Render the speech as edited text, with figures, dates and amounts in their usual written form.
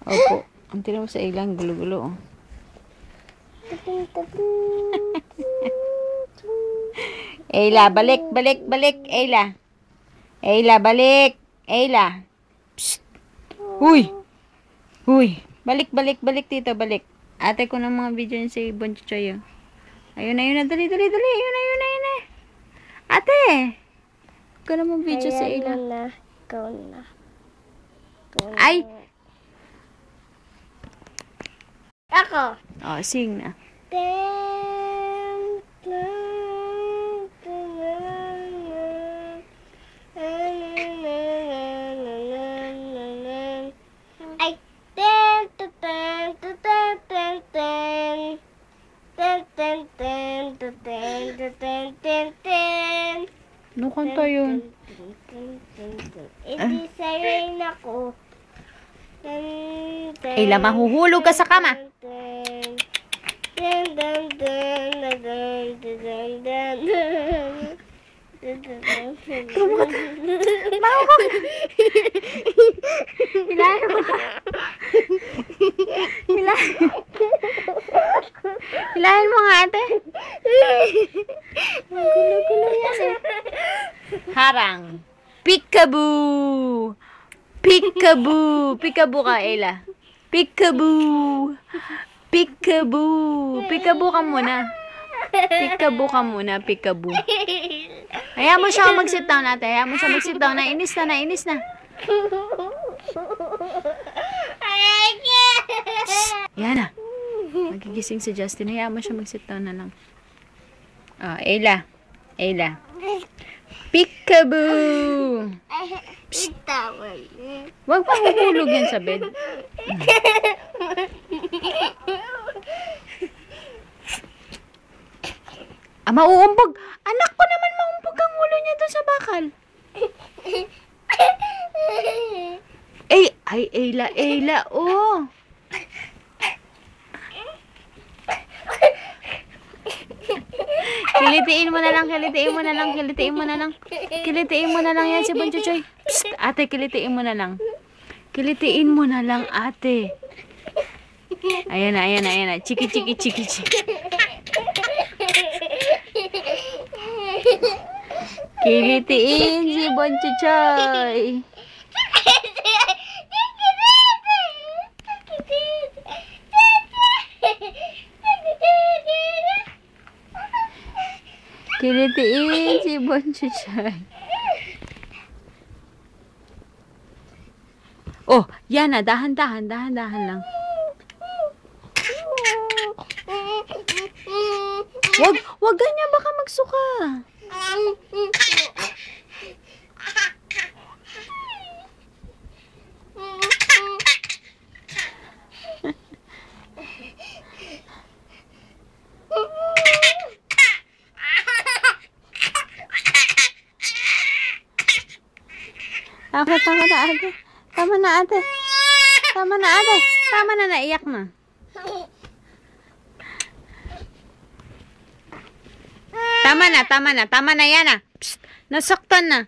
Opo. Ang tira mo sa ilang gulo-gulo. Oh. Ayla, balik, balik, balik. Ayla. Ayla, balik. Ayla. Psst. Uy. Uy. Balik, balik, balik dito, balik. Ate ko ng mga video niya si Bonchoy. Oh. Ayun na, dali, dali, dali. Ayun na. Ate. Ikaw naman video sa Ayla. Ikaw na. Ay. Ako. Oh, sing na. Ay. Ano kanta yun? Hindi sayayin ako. Ayla, mahuhulog ka sa kama. Hilahin mo nga, ate. Gulo-gulo yan eh. Harang. Peekaboo. Peekaboo. Peekaboo ka, Ayla. Peekaboo. Peekaboo. Peekaboo ka muna. Peekaboo ka muna, peekaboo. Hayaan mo siya mag-sit down, ate. Hayaan mo siya mag-sit down. Nainis na, nainis na. Yan na. Magigising si Justin. Hayaan mo siya mag-sit down na lang. Oh, Ayla. Ayla. Peekaboo. Wag pa huhulog yan sa bed. Mauumbog. Anak ko naman, mauumbog ang ulo niya doon sa bakal. Ay, Ayla, oh. Kilitiin mo na lang yan si Bonchoy. Psst, ate, kilitiin mo na lang. Kilitiin mo na lang, ate. Ayan na. Chiki. Kilitiin si Bonchoy. Kilitiin si Bonchoy. Oh, yan na. Dahan-dahan lang. Wag ganyan, baka magsuka. Tama na, ate. Tama na, naiyak na. Tama na yan ah. Psst, nasaktan na.